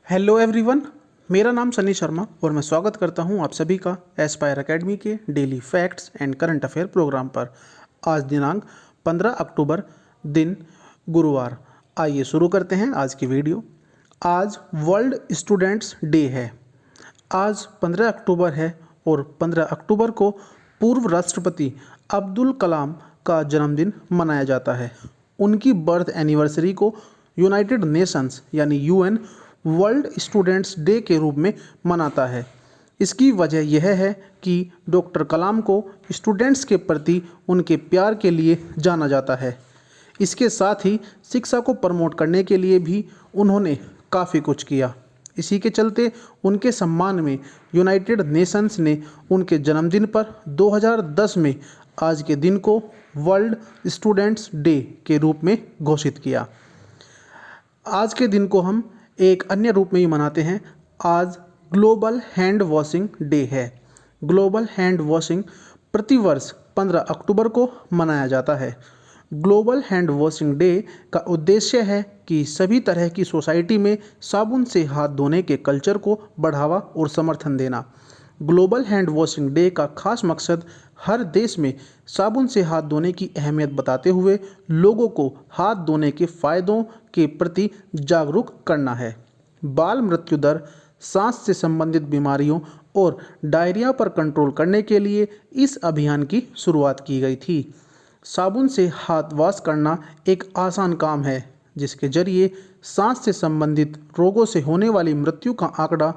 Hello everyone, मेरा नाम सनी शर्मा और मैं स्वागत करता हूं आप सभी का एस्पायर एकेडमी के daily facts and current affair program पर। आज दिनांक 15 अक्टूबर, दिन गुरुवार। आइए शुरू करते हैं आज की वीडियो। आज वर्ल्ड स्टूडेंट्स डे है। आज 15 अक्टूबर है और 15 अक्टूबर को पूर्व राष्ट्रपति अब्दुल कलाम का जन्मदिन मनाया जाता है। उनकी बर्थ एनिवर्सरी को यूनाइटेड नेशंस यानी यूएन वर्ल्ड स्टूडेंट्स डे के रूप में मनाता है। इसकी वजह यह है कि डॉक्टर कलाम को स्टूडेंट्स के प्रति उनके प्यार के लिए जाना जाता है। इसके साथ ही शिक्षा को प्रमोट करने के लिए भी उन्होंने काफ़ी कुछ किया। इसी के चलते उनके सम्मान में यूनाइटेड नेशंस ने उनके जन्मदिन पर 2010 में आज के दिन को वर्ल्ड स्टूडेंट्स डे के रूप में घोषित किया। आज के दिन को हम एक अन्य रूप में ही मनाते हैं। आज ग्लोबल हैंड वॉशिंग डे है। ग्लोबल हैंड वॉशिंग प्रतिवर्ष 15 अक्टूबर को मनाया जाता है। ग्लोबल हैंड वॉशिंग डे का उद्देश्य है कि सभी तरह की सोसाइटी में साबुन से हाथ धोने के कल्चर को बढ़ावा और समर्थन देना। ग्लोबल हैंड वॉशिंग डे का खास मकसद हर देश में साबुन से हाथ धोने की अहमियत बताते हुए लोगों को हाथ धोने के फायदों के प्रति जागरूक करना है। बाल मृत्यु दर, सांस से संबंधित बीमारियों और डायरिया पर कंट्रोल करने के लिए इस अभियान की शुरुआत की गई थी। साबुन से हाथ वॉश करना एक आसान काम है जिसके जरिए सांस से संबंधित रोगों से होने वाली मृत्यु का आंकड़ा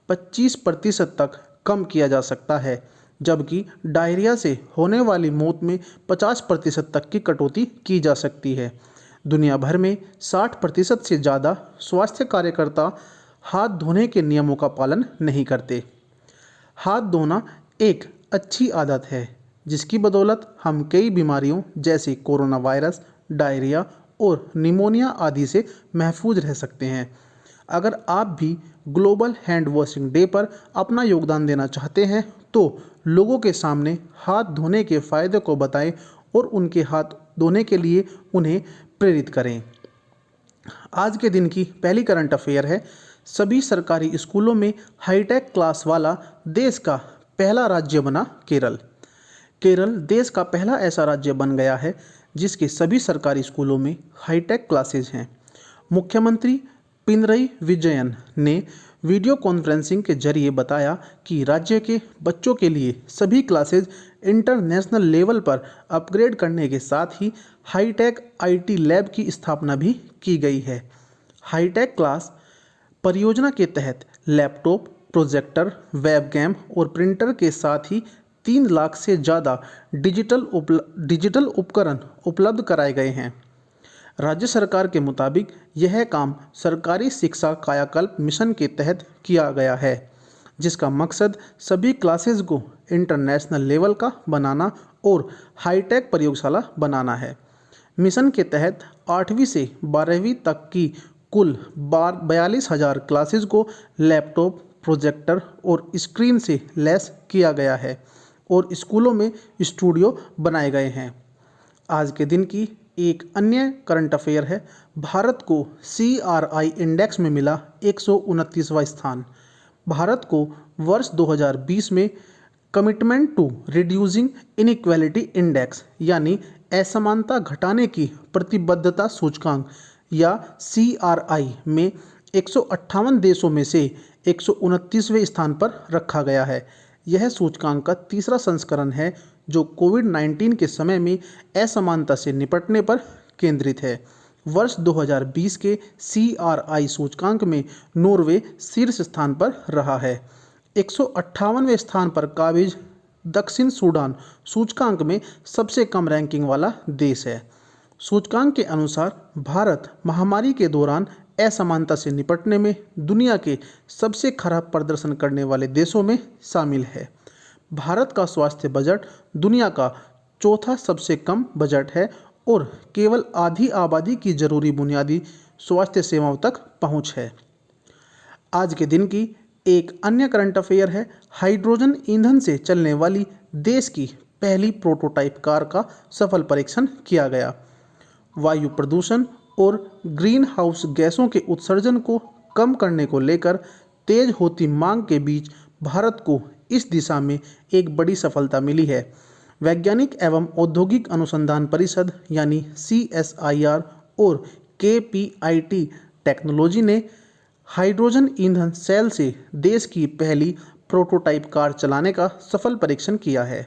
25% तक कम किया जा सकता है, जबकि डायरिया से होने वाली मौत में 50% तक की कटौती की जा सकती है। दुनिया भर में 60% से ज़्यादा स्वास्थ्य कार्यकर्ता हाथ धोने के नियमों का पालन नहीं करते। हाथ धोना एक अच्छी आदत है जिसकी बदौलत हम कई बीमारियों जैसे कोरोना वायरस, डायरिया और निमोनिया आदि से महफूज रह सकते हैं। अगर आप भी ग्लोबल हैंड वॉशिंग डे पर अपना योगदान देना चाहते हैं तो लोगों के सामने हाथ धोने के फ़ायदे को बताएं और उनके हाथ धोने के लिए उन्हें प्रेरित करें। आज के दिन की पहली करंट अफेयर है। सभी सरकारी स्कूलों में हाईटेक क्लास वाला देश का पहला राज्य बना केरल। केरल देश का पहला ऐसा राज्य बन गया है जिसके सभी सरकारी स्कूलों में हाईटेक क्लासेज हैं। मुख्यमंत्री पिनरई विजयन ने वीडियो कॉन्फ्रेंसिंग के जरिए बताया कि राज्य के बच्चों के लिए सभी क्लासेज इंटरनेशनल लेवल पर अपग्रेड करने के साथ ही हाईटेक आईटी लैब की स्थापना भी की गई है। हाईटेक क्लास परियोजना के तहत लैपटॉप, प्रोजेक्टर, वेबकैम और प्रिंटर के साथ ही 3 लाख से ज़्यादा डिजिटल उपकरण उपलब्ध कराए गए हैं। राज्य सरकार के मुताबिक यह काम सरकारी शिक्षा कायाकल्प मिशन के तहत किया गया है, जिसका मकसद सभी क्लासेस को इंटरनेशनल लेवल का बनाना और हाईटेक प्रयोगशाला बनाना है। मिशन के तहत 8वीं से 12वीं तक की कुल 42,000 क्लासेस को लैपटॉप, प्रोजेक्टर और स्क्रीन से लैस किया गया है और स्कूलों में स्टूडियो बनाए गए हैं। आज के दिन की एक अन्य करंट अफेयर है। भारत को CRI इंडेक्स में मिला 129वां स्थान। भारत को वर्ष 2020 में commitment to reducing inequality index यानी असमानता घटाने की प्रतिबद्धता सूचकांक या CRI में 158 देशों में से 129वें स्थान पर रखा गया है। यह सूचकांक का तीसरा संस्करण है जो कोविड-19 के समय में असमानता से निपटने पर केंद्रित है। वर्ष 2020 के CRI सूचकांक में नॉर्वे शीर्ष स्थान पर रहा है। 158वें स्थान पर काबिज दक्षिण सूडान सूचकांक में सबसे कम रैंकिंग वाला देश है। सूचकांक के अनुसार भारत महामारी के दौरान असमानता से निपटने में दुनिया के सबसे खराब प्रदर्शन करने वाले देशों में शामिल है। भारत का स्वास्थ्य बजट दुनिया का चौथा सबसे कम बजट है और केवल आधी आबादी की जरूरी बुनियादी स्वास्थ्य सेवाओं तक पहुंच है। आज के दिन की एक अन्य करंट अफेयर है। हाइड्रोजन ईंधन से चलने वाली देश की पहली प्रोटोटाइप कार का सफल परीक्षण किया गया। वायु प्रदूषण और ग्रीन हाउस गैसों के उत्सर्जन को कम करने को लेकर तेज होती मांग के बीच भारत को इस दिशा में एक बड़ी सफलता मिली है। वैज्ञानिक एवं औद्योगिक अनुसंधान परिषद यानी CSIR और KPIT टेक्नोलॉजी ने हाइड्रोजन ईंधन सेल से देश की पहली प्रोटोटाइप कार चलाने का सफल परीक्षण किया है।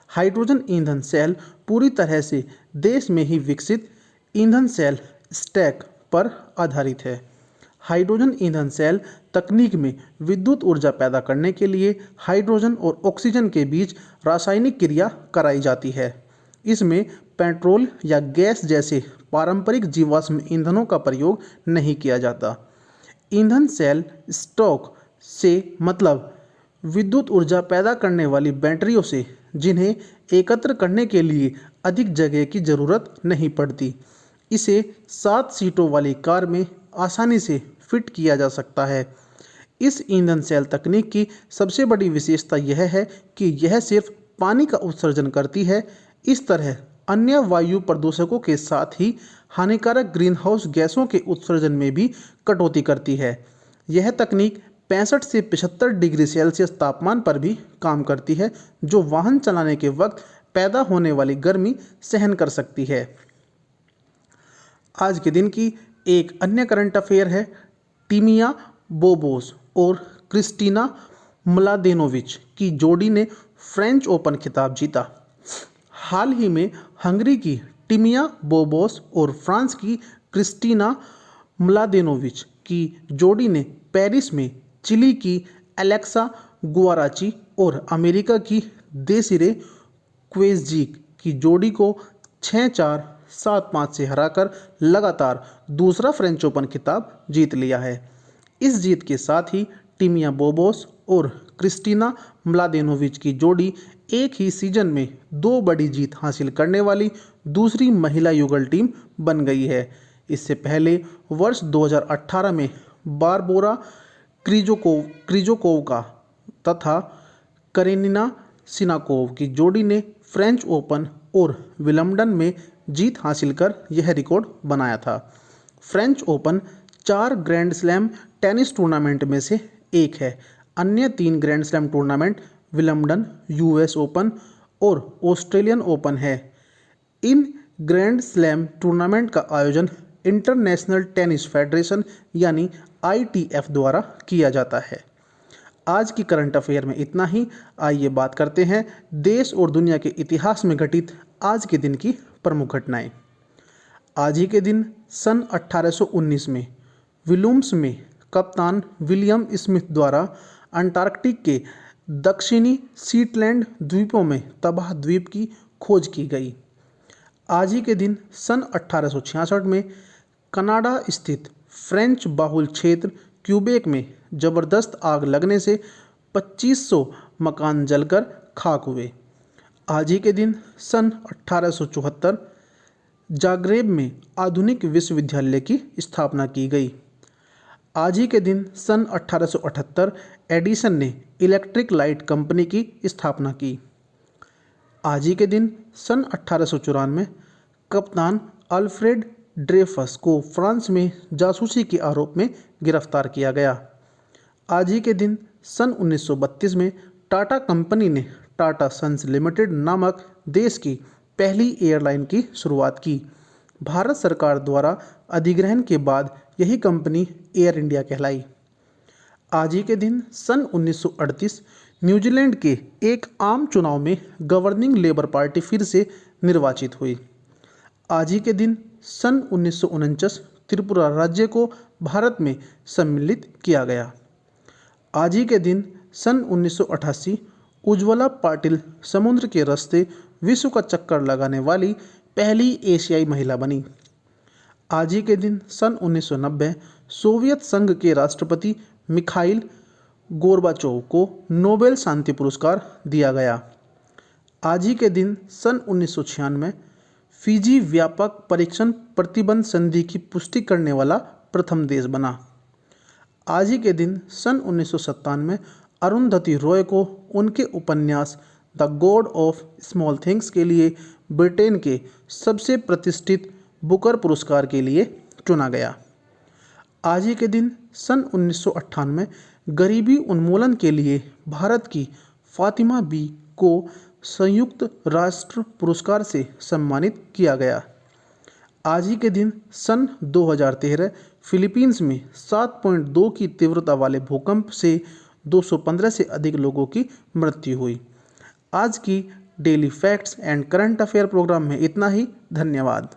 हाइड्रोजन ईंधन सेल पूरी तरह से देश में ही विकसित ईंधन सेल स्टैक पर आधारित है। हाइड्रोजन ईंधन सेल तकनीक में विद्युत ऊर्जा पैदा करने के लिए हाइड्रोजन और ऑक्सीजन के बीच रासायनिक क्रिया कराई जाती है। इसमें पेट्रोल या गैस जैसे पारंपरिक जीवाश्म ईंधनों का प्रयोग नहीं किया जाता। ईंधन सेल स्टॉक से मतलब विद्युत ऊर्जा पैदा करने वाली बैटरियों से, जिन्हें एकत्र करने के लिए अधिक जगह की ज़रूरत नहीं पड़ती। इसे 7 सीटों वाली कार में आसानी से फिट किया जा सकता है। इस ईंधन सेल तकनीक की सबसे बड़ी विशेषता यह है कि यह सिर्फ पानी का उत्सर्जन करती है। इस तरह अन्य वायु प्रदूषकों के साथ ही हानिकारक ग्रीनहाउस गैसों के उत्सर्जन में भी कटौती करती है। यह तकनीक 65 से 75 डिग्री सेल्सियस तापमान पर भी काम करती है, जो वाहन चलाने के वक्त पैदा होने वाली गर्मी सहन कर सकती है। आज के दिन की एक अन्य करंट अफेयर है, टीमिया बोबोस और क्रिस्टीना म्लादेनोविच की जोड़ी ने फ्रेंच ओपन खिताब जीता। हाल ही में हंगरी की टीमिया बोबोस और फ्रांस की क्रिस्टीना म्लादेनोविच की जोड़ी ने पेरिस में चिली की एलेक्सा गुआराची और अमेरिका की देसिरे क्वेज़जिक की जोड़ी को 6-4, 7-5 से हराकर लगातार दूसरा फ्रेंच ओपन खिताब जीत लिया है। इस जीत के साथ ही टीमिया बोबोस और क्रिस्टीना म्लादेनोविच की जोड़ी एक ही सीजन में 2 बड़ी जीत हासिल करने वाली दूसरी महिला युगल टीम बन गई है। इससे पहले वर्ष 2018 में बारबोरा क्रिजोकोवका तथा करेनिना सिनाकोव की जोड़ी ने फ्रेंच ओपन और विंबलडन में जीत हासिल कर यह रिकॉर्ड बनाया था। French open 4 grand slam tennis tournament में से एक है। अन्य 3 grand slam tournament Wimbledon, US open और ऑस्ट्रेलियन ओपन है। इन ग्रैंड स्लैम टूर्नामेंट का आयोजन इंटरनेशनल टेनिस फेडरेशन यानी ITF द्वारा किया जाता है। आज की करंट अफेयर में इतना ही। आइए बात करते हैं देश और दुनिया के इतिहास में घटित आज के दिन की प्रमुख घटनाएं। आज ही के दिन सन 1819 में विलुम्स में कप्तान विलियम स्मिथ द्वारा अंटार्कटिक के दक्षिणी शीटलैंड द्वीपों में तबाह द्वीप की खोज की गई। आज ही के दिन सन 1866 में कनाडा स्थित फ्रेंच बाहुल क्षेत्र क्यूबेक में जबरदस्त आग लगने से 2500 मकान जलकर खाक हुए। आज ही के दिन सन 1874 जाग्रेब में आधुनिक विश्वविद्यालय की स्थापना की गई। आज ही के दिन सन 1878 एडिसन ने इलेक्ट्रिक लाइट कंपनी की स्थापना की। आज ही के दिन सन 1894 कप्तान अल्फ्रेड ड्रेफस को फ्रांस में जासूसी के आरोप में गिरफ्तार किया गया। आज ही के दिन सन 1932 में टाटा कंपनी ने टाटा सन्स लिमिटेड नामक देश की पहली एयरलाइन की शुरुआत की। भारत सरकार द्वारा अधिग्रहण के बाद यही कंपनी एयर इंडिया कहलाई। आज ही के दिन सन 1938 न्यूजीलैंड के एक आम चुनाव में गवर्निंग लेबर पार्टी फिर से निर्वाचित हुई। आज ही के दिन सन 1949 त्रिपुरा राज्य को भारत में सम्मिलित किया गया। आज ही के दिन सन 1988 उज्ज्वला पाटिल समुद्र के रास्ते विश्व का चक्कर लगाने वाली पहली एशियाई महिला बनी। आज ही के दिन सन 1990 सोवियत संघ के राष्ट्रपति मिखाइल गोर्बाचोव को नोबेल शांति पुरस्कार दिया गया। आज ही के दिन सन 1996 फिजी व्यापक परीक्षण प्रतिबंध संधि की पुष्टि करने वाला प्रथम देश बना। आज ही के दिन सन 1997 अरुंधति रॉय को उनके उपन्यास the God of small things के लिए ब्रिटेन के सबसे प्रतिष्ठित बुकर पुरस्कार के लिए चुना गया। आज ही के दिन सन 1998 गरीबी उन्मूलन के लिए भारत की फातिमा बी को संयुक्त राष्ट्र पुरस्कार से सम्मानित किया गया। आज ही के दिन सन 2013 फिलीपींस में 7.2 की तीव्रता वाले भूकंप से 215 से अधिक लोगों की मृत्यु हुई। आज की daily facts and current affair program में इतना ही। धन्यवाद।